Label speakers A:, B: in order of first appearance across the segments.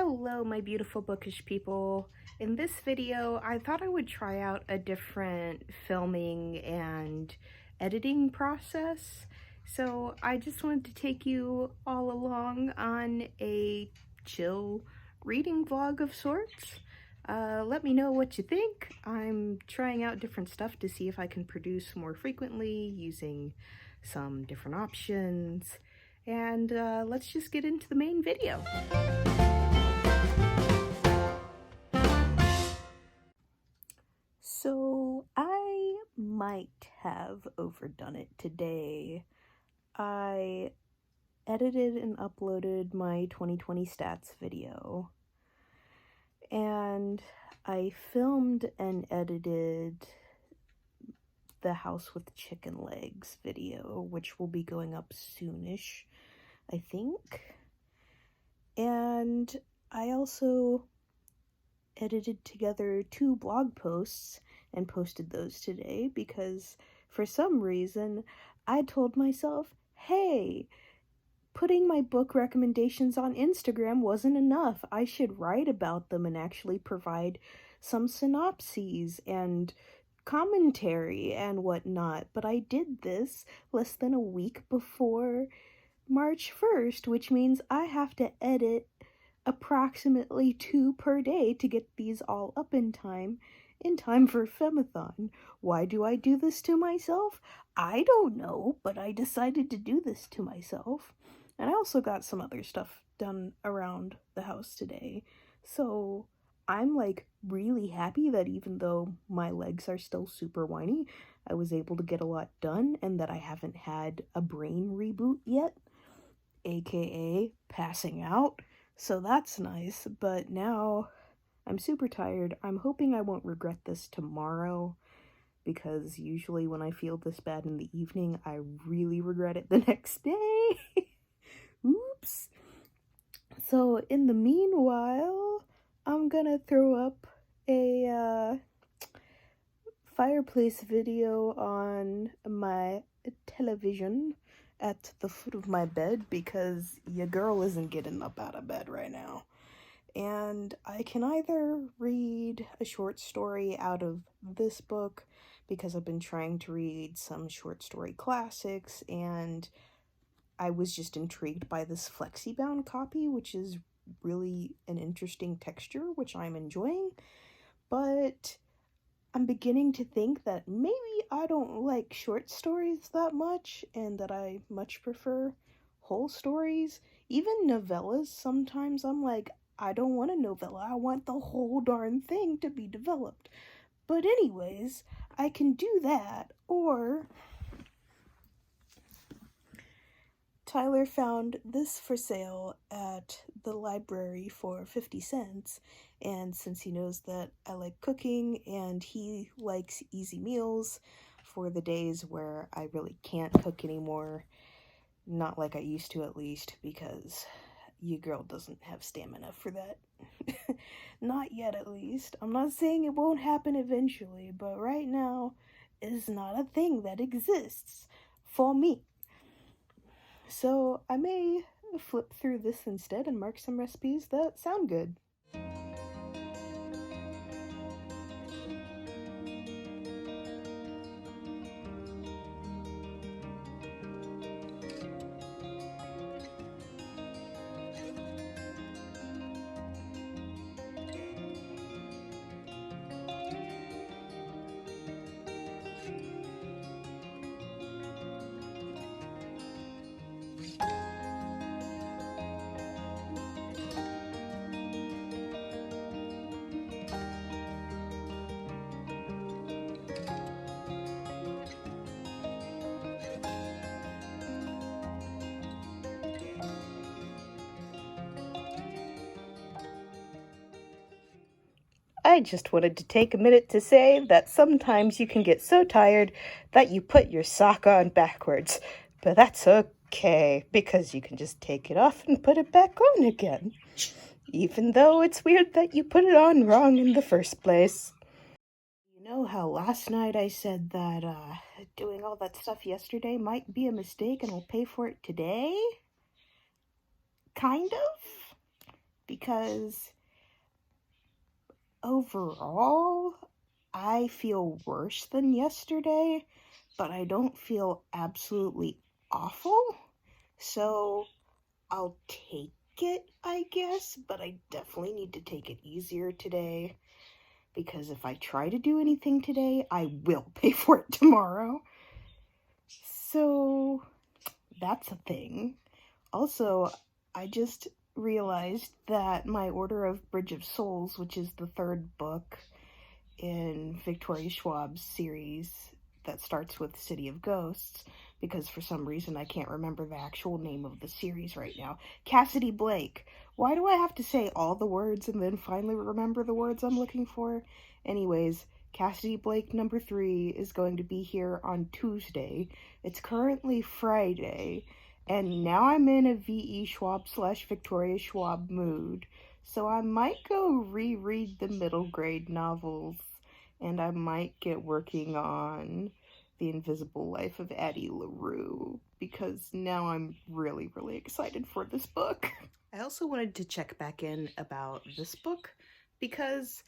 A: Hello, my beautiful bookish people. In this video, I thought I would try out a different filming and editing process. So I just wanted to take you all along on a chill reading vlog of sorts. Let me know what you think. I'm trying out different stuff to see if I can produce more frequently using some different options. And let's just get into the main video. So I might have overdone it today. I edited and uploaded my 2020 stats video, and I filmed and edited the house with chicken legs video, which will be going up soonish, I think. And I also edited together 2 blog posts and posted those today because for some reason I told myself, hey, putting my book recommendations on Instagram wasn't enough. I should write about them and actually provide some synopses and commentary and whatnot. But I did this less than a week before March 1st, which means I have to edit approximately 2 per day to get these all up in time for Femathon. Why do I do this to myself? I don't know, but I decided to do this to myself. And I also got some other stuff done around the house today. So I'm like really happy that even though my legs are still super whiny, I was able to get a lot done and that I haven't had a brain reboot yet, aka passing out. So that's nice, but now I'm super tired. I'm hoping I won't regret this tomorrow, because usually when I feel this bad in the evening, I really regret it the next day. Oops. So in the meanwhile, I'm gonna throw up a fireplace video on my television at the foot of my bed because your girl isn't getting up out of bed right now. And I can either read a short story out of this book, because I've been trying to read some short story classics, and I was just intrigued by this flexi-bound copy, which is really an interesting texture, which I'm enjoying. But I'm beginning to think that maybe I don't like short stories that much, and that I much prefer whole stories. Even novellas, sometimes I'm like, I don't want a novella, I want the whole darn thing to be developed. But anyways, I can do that, or Tyler found this for sale at the library for 50 cents, and since he knows that I like cooking and he likes easy meals for the days where I really can't cook anymore, not like I used to at least, because your girl doesn't have stamina for that. Not yet, at least. I'm not saying it won't happen eventually, but right now it's not a thing that exists for me. So I may flip through this instead and mark some recipes that sound good. I just wanted to take a minute to say that sometimes you can get so tired that you put your sock on backwards, but that's okay, because you can just take it off and put it back on again, even though it's weird that you put it on wrong in the first place. You know how last night I said that doing all that stuff yesterday might be a mistake and I'll pay for it today? Kind of? because overall, I feel worse than yesterday, but I don't feel absolutely awful. So I'll take it, I guess, but I definitely need to take it easier today, because if I try to do anything today, I will pay for it tomorrow. So that's a thing. Also, I just realized that my order of Bridge of Souls, which is the third book in Victoria Schwab's series that starts with City of Ghosts, because for some reason I can't remember the actual name of the series right now. Cassidy Blake. Why do I have to say all the words and then finally remember the words I'm looking for? Anyways, Cassidy Blake number 3 is going to be here on Tuesday. It's currently Friday, and now I'm in a V.E. Schwab / Victoria Schwab mood. So I might go reread the middle grade novels, and I might get working on The Invisible Life of Addie LaRue, because now I'm really, really excited for this book. I also wanted to check back in about this book, because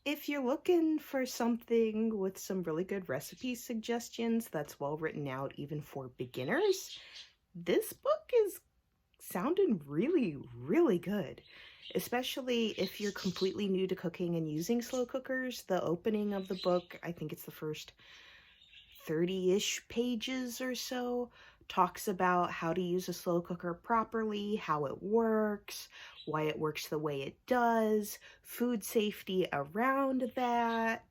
A: if you're looking for something with some really good recipe suggestions that's well written out even for beginners, this book is sounding really, really good. Especially if you're completely new to cooking and using slow cookers. The opening of the book, I think it's the first 30-ish pages or so, talks about how to use a slow cooker properly, how it works, why it works the way it does, food safety around that,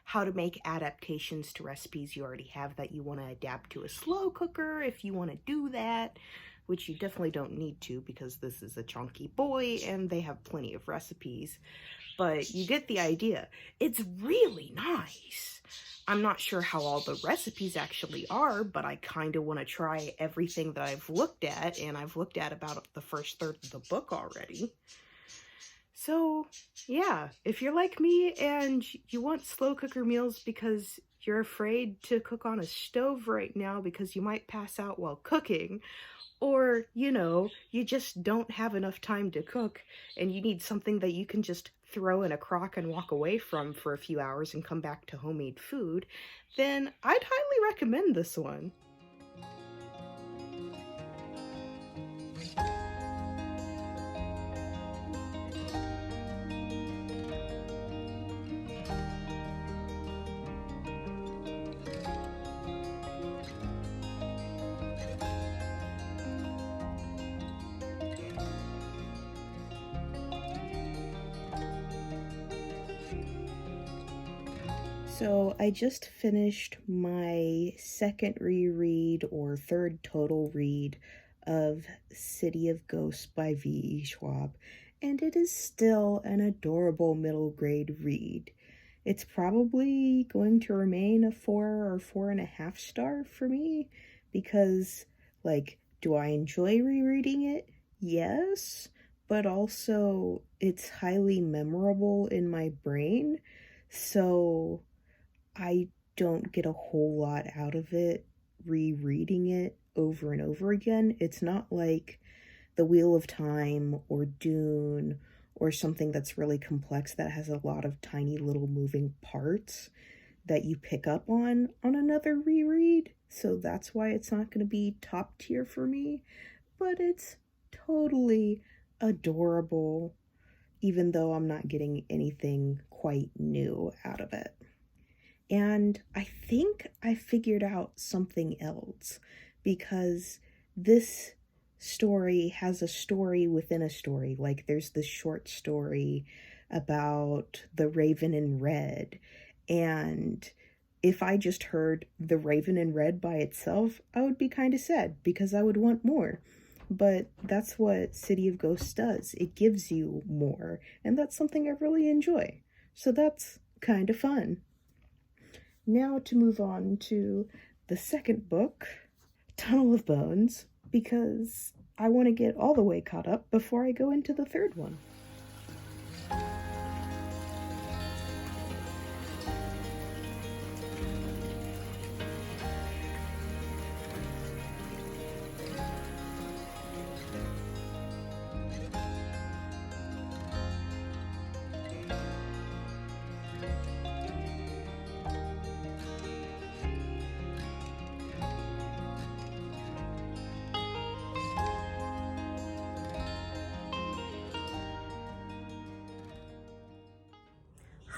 A: how to make adaptations to recipes you already have that you want to adapt to a slow cooker if you want to do that, which you definitely don't need to because this is a chunky boy and they have plenty of recipes. But you get the idea. It's really nice. I'm not sure how all the recipes actually are, but I kind of want to try everything that I've looked at, and I've looked at about the first third of the book already. So, yeah, if you're like me and you want slow cooker meals because you're afraid to cook on a stove right now because you might pass out while cooking, or, you just don't have enough time to cook and you need something that you can just throw in a crock and walk away from for a few hours and come back to homemade food, then I'd highly recommend this one. So I just finished my second reread or third total read of City of Ghosts by V.E. Schwab, and it is still an adorable middle grade read. It's probably going to remain a 4 or 4.5 star for me because, do I enjoy rereading it? Yes, but also it's highly memorable in my brain, so I don't get a whole lot out of it rereading it over and over again. It's not like The Wheel of Time or Dune or something that's really complex that has a lot of tiny little moving parts that you pick up on another reread. So that's why it's not going to be top tier for me, but it's totally adorable, even though I'm not getting anything quite new out of it. And I think I figured out something else, because this story has a story within a story. Like, there's this short story about the Raven in Red, and if I just heard the Raven in Red by itself, I would be kind of sad because I would want more. But that's what City of Ghosts does. It gives you more, and that's something I really enjoy. So that's kind of fun. Now to move on to the second book, Tunnel of Bones, because I want to get all the way caught up before I go into the third one.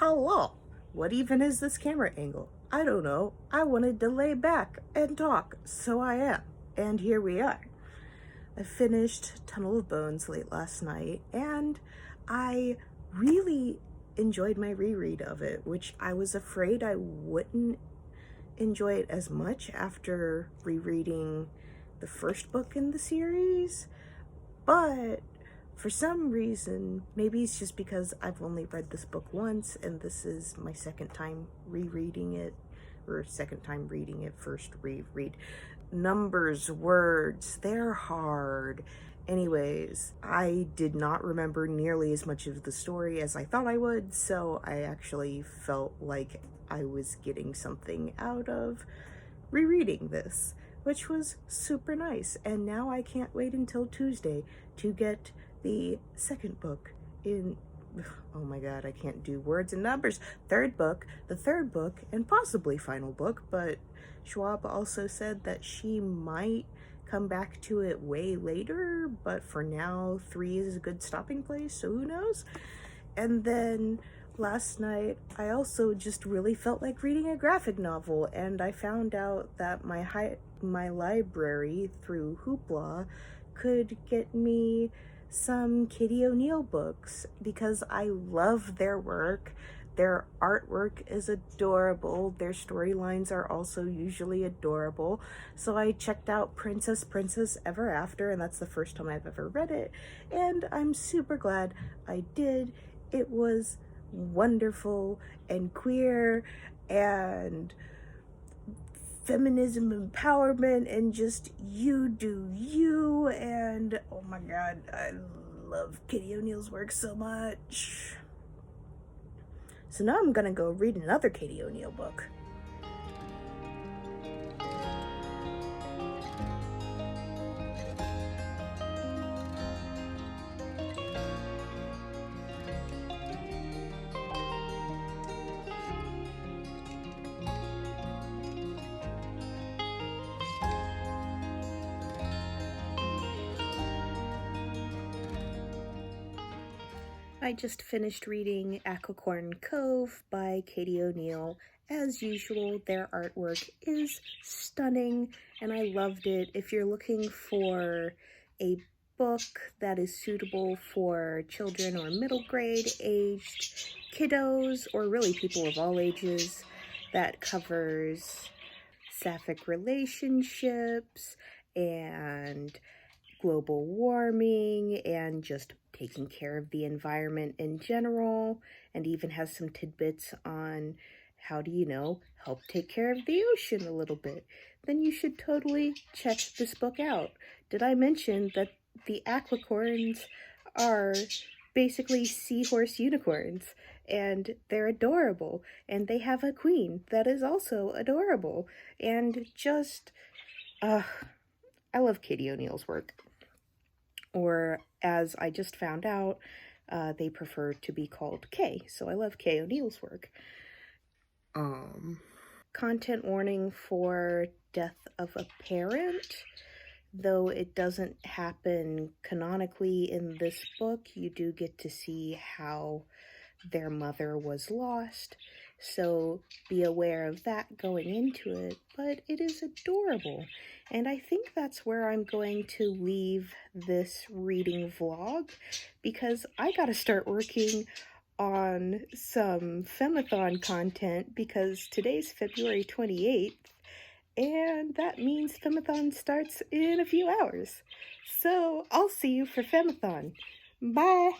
A: Hello. What even is this camera angle? I don't know. I wanted to lay back and talk, so I am. And here we are. I finished Tunnel of Bones late last night, and I really enjoyed my reread of it, which I was afraid I wouldn't enjoy it as much after rereading the first book in the series. But for some reason, maybe it's just because I've only read this book once and this is my second time rereading it, or second time reading it, first reread. Numbers, words, they're hard. Anyways, I did not remember nearly as much of the story as I thought I would, so I actually felt like I was getting something out of rereading this, which was super nice. And now I can't wait until Tuesday to get the second book in, oh my god, I can't do words and numbers, the third book, and possibly final book, but Schwab also said that she might come back to it way later, but for now 3 is a good stopping place, so who knows. And then last night I also just really felt like reading a graphic novel, and I found out that my library through Hoopla could get me some Katie O'Neill books because I love their work. Their artwork is adorable. Their storylines are also usually adorable. So I checked out Princess Ever After, and that's the first time I've ever read it. And I'm super glad I did. It was wonderful and queer and feminism empowerment and just you do you. And oh my god, I love Katie O'Neill's work so much. So now I'm gonna go read another Katie O'Neill book. I just finished reading Aquicorn Cove by Katie O'Neill. As usual, their artwork is stunning, and I loved it. If you're looking for a book that is suitable for children or middle grade aged kiddos, or really people of all ages, that covers sapphic relationships and global warming and just taking care of the environment in general, and even has some tidbits on how do help take care of the ocean a little bit, then you should totally check this book out. Did I mention that the aquicorns are basically seahorse unicorns, and they're adorable, and they have a queen that is also adorable, and just I love Katie O'Neill's work. Or, as I just found out, they prefer to be called Kay, so I love Kay O'Neill's work. Content warning for death of a parent. Though it doesn't happen canonically in this book, you do get to see how their mother was lost, so be aware of that going into it, but it is adorable. And I think that's where I'm going to leave this reading vlog, because I gotta start working on some Femathon content, because today's February 28th, and that means Femathon starts in a few hours. So I'll see you for Femathon. Bye!